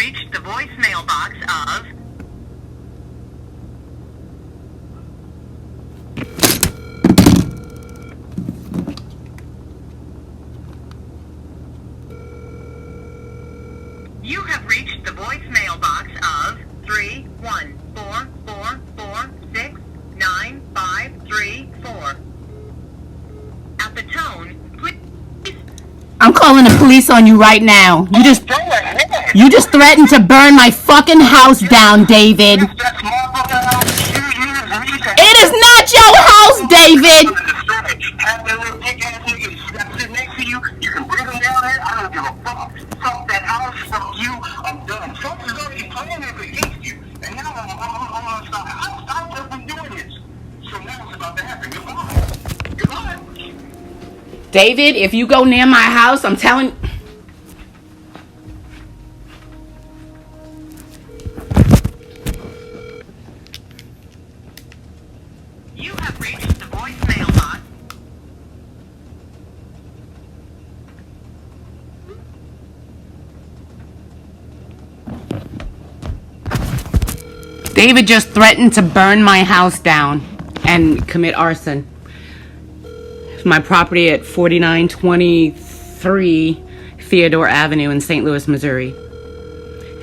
reached the voicemail box of... You have reached the voicemail box of 31444695334. At the tone, please... I'm calling the police on you right now. You just threatened to burn my fucking house down, David. It is not your house, David. David, if you go near my house, I'm telling... You have reached the voicemail box. David just threatened to burn my house down and commit arson. My property at 4923 Theodore Avenue in St. Louis, Missouri.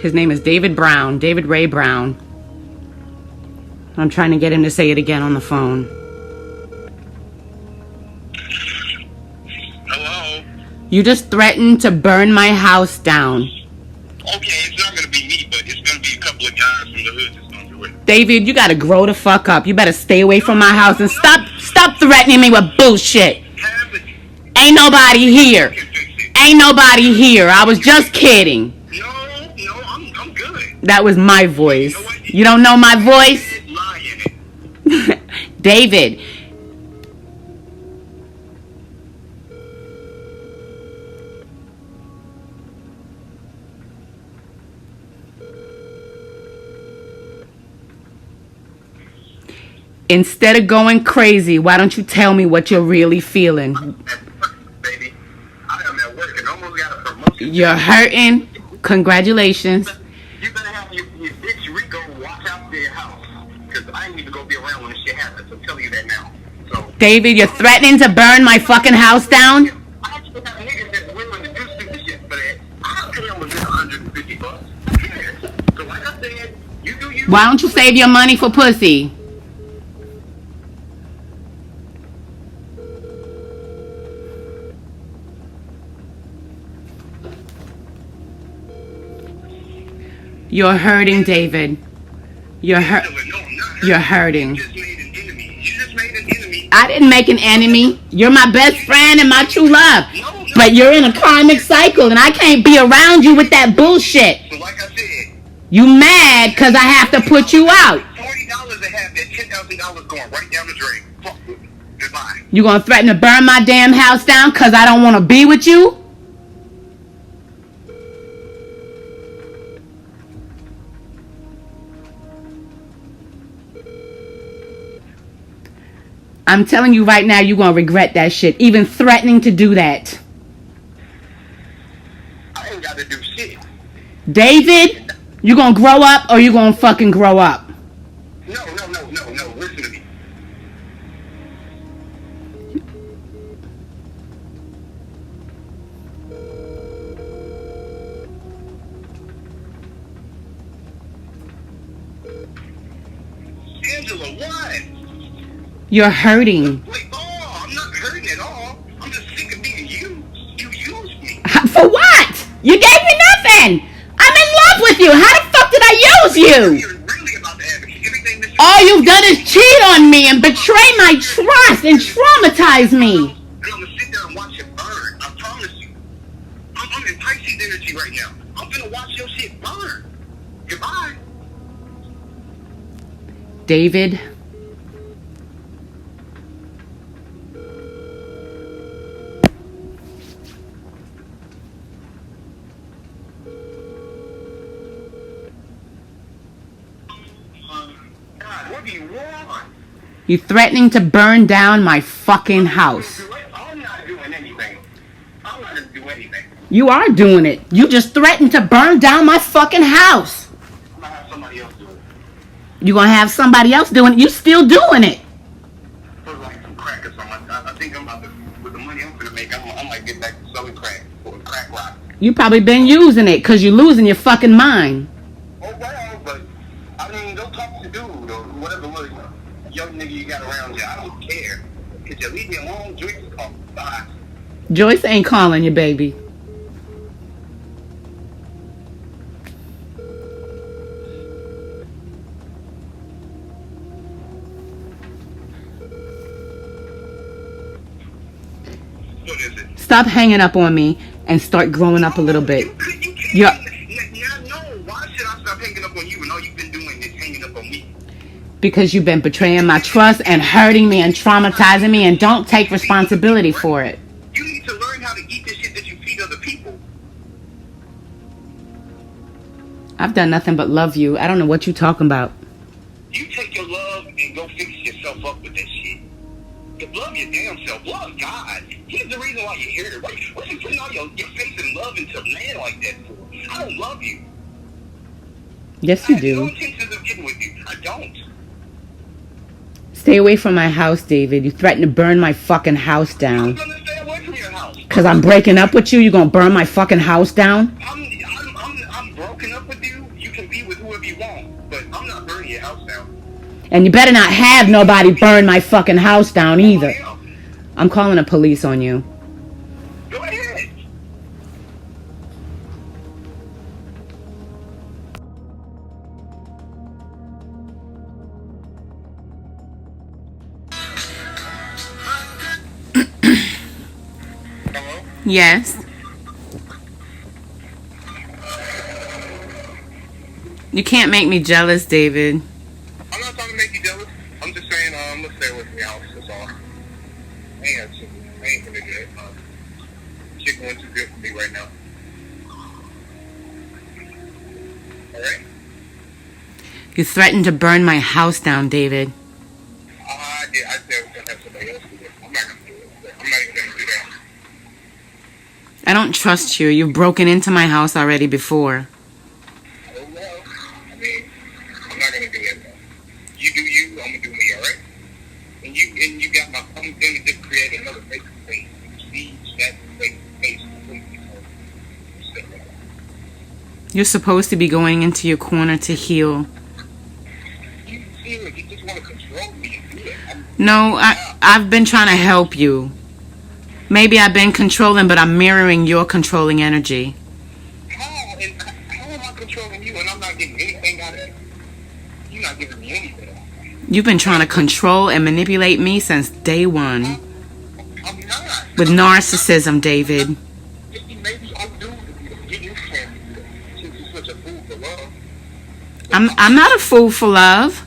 His name is David Brown, David Ray Brown. I'm trying to get him to say it again on the phone. Hello? You just threatened to burn my house down. Okay, it's not going to be me, but it's going to be a couple of guys from the hood that's going to do it. David, you gotta grow the fuck up. You better stay away from my house and stop threatening me with bullshit. Ain't nobody here. Ain't nobody here. I was just kidding. No, I'm good. That was my voice. You don't know my voice? David. Instead of going crazy, why don't you tell me what you're really feeling? Baby, I am at work and almost got a promotion. You're hurting. Congratulations. You better have your bitch Rico watch out for your house. Because I need to go be around when this shit happens. I'm telling you that now. So, David, you're threatening to burn my fucking house down? I actually have niggas that's willing to do stupid shit for that. I don't care what's $150. Who cares? So like I said, you do you. Why don't you save your money for pussy? You're hurting, David. You're You're hurting. You just made an enemy. I didn't make an enemy. You're my best friend and my true love. But you're in a karmic cycle and I can't be around you with that bullshit. So like I said, You mad because I have to put you out. $40 to have that $10,000 going right down the drain. Fuck with me. Goodbye. You gonna threaten to burn my damn house down because I don't want to be with you? I'm telling you right now, you're going to regret that shit. Even threatening to do that. I ain't got to do shit. David, you going to grow up or you going to fucking grow up? No. Listen to me. Angela, what? You're hurting. Wait, I'm not hurting at all. I'm just sick of being used. You used me. For what? You gave me nothing. I'm in love with you. How the fuck did I use you? You're really about to have everything that All you've done is cheat on me and betray my trust and traumatize me. I'm gonna sit there and watch it burn. I promise you. I'm in Pisces energy right now. I'm gonna watch your shit burn. Goodbye. David. God, what do you want? You threatening to burn down my fucking house. I'm not doing anything. I'm not gonna do anything. You are doing it. You just threatened to burn down my fucking house. I'm gonna have somebody else do it. You gonna have somebody else doing it. You still doing it. Put like some crack or something. I think I'm about to, with the money I'm gonna make, I might get back to selling crack or crack rock. You probably been using it because you're losing your fucking mind. Oh well, but I mean, go talk to dude or whatever it was, young nigga you got around you. I don't care. Could you leave me alone? Joyce is calling. Bye. Joyce ain't calling you, baby. What is it? Stop hanging up on me and start growing up a little bit. You can't. Yeah. No. Why should I stop hanging up on you when all you've been doing is hanging up on me? Because you've been betraying my trust and hurting me and traumatizing me and don't take responsibility for it. You need to learn how to eat the shit that you feed other people. I've done nothing but love you. I don't know what you're talking about. You take your love and go fix yourself up with that shit. Love your damn self. Love God. He's the reason why you're here. What you putting all your faith and love into a man like that for? I don't love you. Yes, I you have no do. intentions of getting with you. I don't. Stay away from my house, David. You threatened to burn my fucking house I'm down. gonna stay away from your house. Because I'm breaking up with you? You gonna burn my fucking house down? I'm broken up with you. You can be with whoever you want, but I'm not burning your house down. And you better not have nobody burn my fucking house down either. I am. I'm calling the police on you. Go ahead. Hello? Yes. You can't make me jealous, David. I'm not trying to make you jealous. I'm just saying, let's stay away from the house. That's all. I ain't gonna do it. Shit going too good for me right now. Alright? You threatened to burn my house down, David. I said we're gonna have somebody else do it. I'm not gonna do it. I'm not even gonna do that. I don't trust you. You've broken into my house already before. Oh well. I mean, I'm not gonna do that though. You do you, I'm gonna do me, alright? And you got my phone thing to just create another face to face. You see that face to face completely. You're supposed to be going into your corner to heal. You feel like you just want to control me and do it. No, I've been trying to help you. Maybe I've been controlling, but I'm mirroring your controlling energy. How am I controlling you and I'm not getting anything out of it? You're not giving me anything. You've been trying to control and manipulate me since day one. I'm not. With narcissism, David. Maybe I'm due to get you since you're such a fool for love. I'm not a fool for love.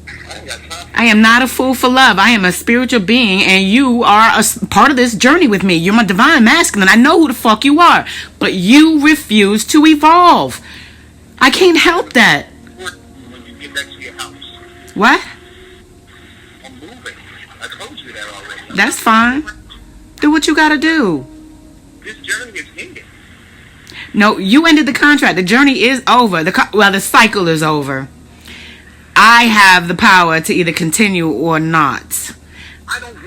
I ain't got time. I am not a fool for love. I am a spiritual being, and you are a part of this journey with me. You're my divine masculine. I know who the fuck you are. But you refuse to evolve. I can't help that. When you get back to your house, What? I'm moving. I told you that already. That's fine. Do what you gotta do. This journey is ending. No, you ended the contract. The journey is over. The cycle is over. I have the power to either continue or not.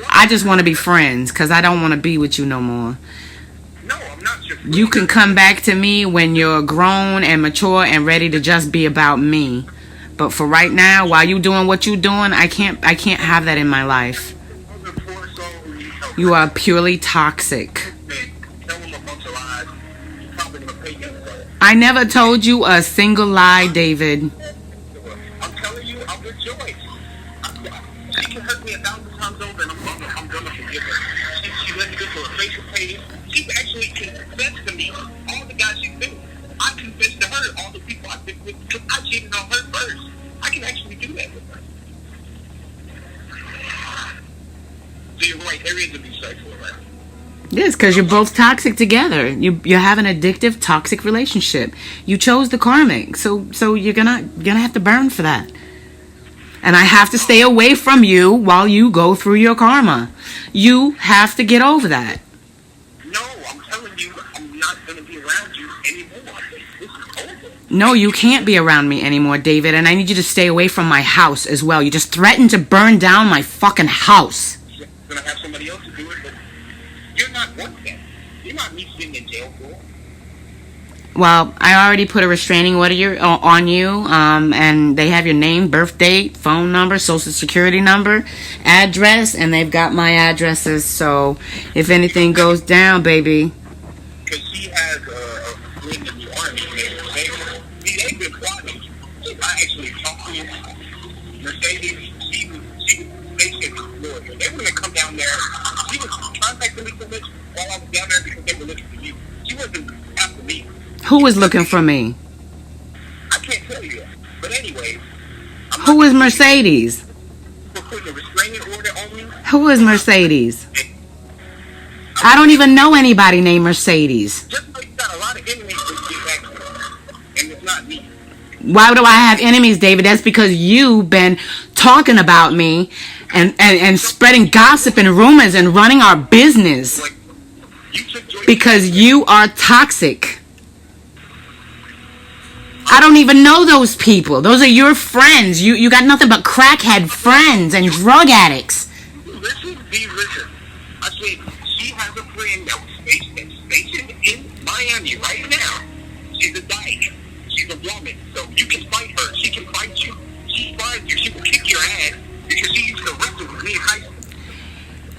I just want to be friends because I don't want to be with you no more. No, I'm not your friend. You can come back to me when you're grown and mature and ready to just be about me. But for right now, while you doing what you doing, I can't have that in my life. You are purely toxic. Tell them a bunch of lies. You're probably gonna pay you for it. I never told you a single lie, David. I'm telling you, I'm with Joyce. She can hurt me 1,000 times over, and I'm gonna forgive her. She let me go to a Facebook page. She actually confessed to me all the guys she's been with. I confessed to her all the people I've been with because I cheated on her first. I can actually do that with her. So you're right, there is a be sexual, right? Yes, because you're both toxic together. You have an addictive, toxic relationship. You chose the karmic, so you're gonna have to burn for that. And I have to stay away from you while you go through your karma. You have to get over that. No, I'm telling you, I'm not gonna No, you can't be around me anymore, David, and I need you to stay away from my house as well. You just threatened to burn down my fucking house. You're gonna have somebody else to do it, but you're not worth that. You're not me sitting in jail for. Well, I already put a restraining order on you, and they have your name, birth date, phone number, social security number, address, and they've got my addresses, so if anything goes down, baby. Because she has a friend in the army named Mercedes. They've been plotting. I actually talked to Mercedes. She was stationed in Florida. They were going to come down there. She was contacting me so much while I was down there because they were looking for you. She wasn't after me. Who was looking for me? I can't tell you that. But anyway. Who is Mercedes? For putting a restraining order on me. Who is Mercedes? I don't even know anybody named Mercedes. Just like you got a lot of enemies that get back to you. And it's not me. Why do I have enemies, David? That's because you've been talking about me and spreading gossip and rumors and running our business. Like, you took Joyce. Because you are toxic. I don't even know those people. Those are your friends. You got nothing but crackhead friends and drug addicts. Listen. I said, she has a friend that was stationed in Miami right now. She's a dyke. She's a woman. So you can fight her. She can fight you. She fights you. She will kick your ass because she used to wrestle with me in high school.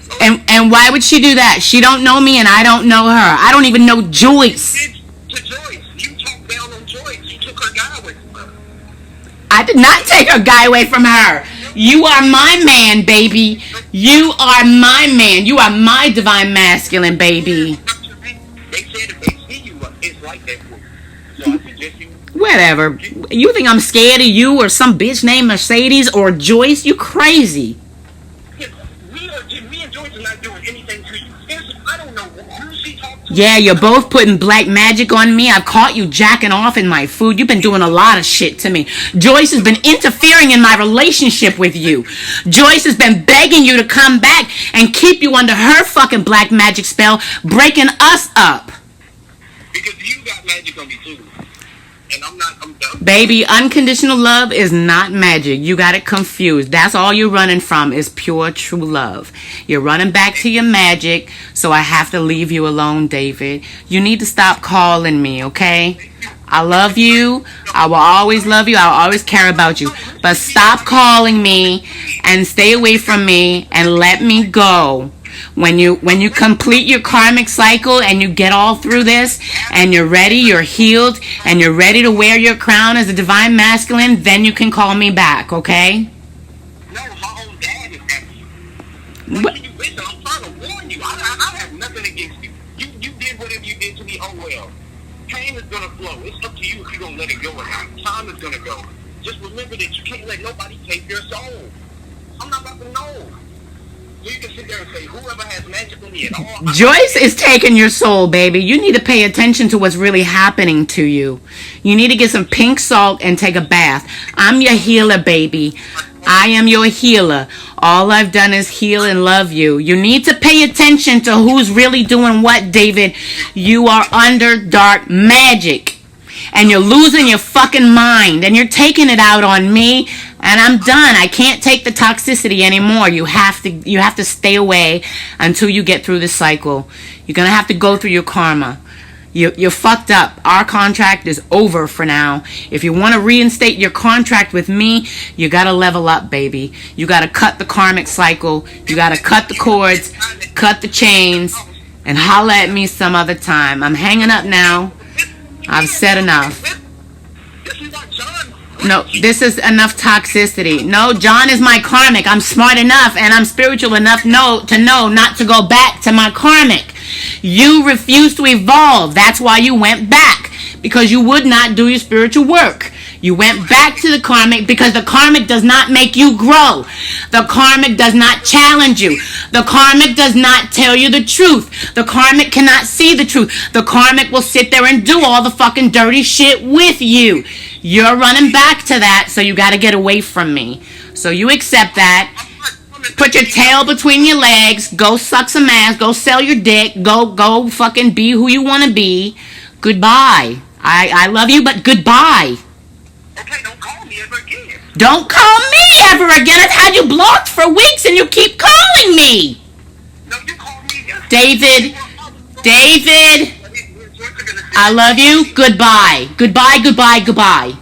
So, And why would she do that? She don't know me and I don't know her. I don't even know Joyce. to Joyce. You talked down on Joyce. You took her guy away from her. I did not take her guy away from her. You are my man, baby. You are my man. You are my divine masculine, baby. They said if they see you, it's like that for you. So I suggest you. Whatever. You think I'm scared of you or some bitch named Mercedes or Joyce? You crazy. Me and Joyce are not doing anything to you. I don't know who she talked to. Yeah, you're both putting black magic on me. I've caught you jacking off in my food. You've been doing a lot of shit to me. Joyce has been interfering in my relationship with you. Joyce has been begging you to come back and keep you under her fucking black magic spell, breaking us up. Because you got magic on me too. And I'm done. Baby, unconditional love is not magic. You got it confused. That's all you're running from is pure, true love. You're running back to your magic, so I have to leave you alone, David. You need to stop calling me, okay? I love you. I will always love you. I will always care about you. But stop calling me and stay away from me and let me go. When you complete your karmic cycle and you get all through this and you're ready, you're healed, and you're ready to wear your crown as a divine masculine, then you can call me back, okay? No, my own dad is at you. Listen, I'm trying to warn you. I have nothing against you. You did whatever you did to me, oh well. Pain is going to flow. It's up to you if you're going to let it go or not. Time is going to go. Just remember that you can't let nobody take your soul. I'm not about to know. So you can sit there and say, whoever has magic on me at all. Joyce is taking your soul, baby. You need to pay attention to what's really happening to you. You need to get some pink salt and take a bath. I'm your healer, baby. I am your healer. All I've done is heal and love you. You need to pay attention to who's really doing what, David. You are under dark magic. And you're losing your fucking mind. And you're taking it out on me. And I'm done. I can't take the toxicity anymore. You have to stay away until you get through this cycle. You're going to have to go through your karma. You're fucked up. Our contract is over for now. If you want to reinstate your contract with me, you got to level up, baby. You got to cut the karmic cycle. You got to cut the cords, cut the chains, and holla at me some other time. I'm hanging up now. I've said enough. No, this is enough toxicity. No, John is my karmic. I'm smart enough and I'm spiritual enough to know not to go back to my karmic. You refused to evolve. That's why you went back. Because you would not do your spiritual work. You went back to the karmic because the karmic does not make you grow. The karmic does not challenge you. The karmic does not tell you the truth. The karmic cannot see the truth. The karmic will sit there and do all the fucking dirty shit with you. You're running back to that, so you got to get away from me. So you accept that. Put your tail between your legs. Go suck some ass. Go sell your dick. Go fucking be who you want to be. Goodbye. I love you, but goodbye. Okay, don't call me ever again. Don't call me ever again. I've had you blocked for weeks and you keep calling me. No, you called me yesterday. David, David, I love you. Goodbye. Goodbye, goodbye, goodbye.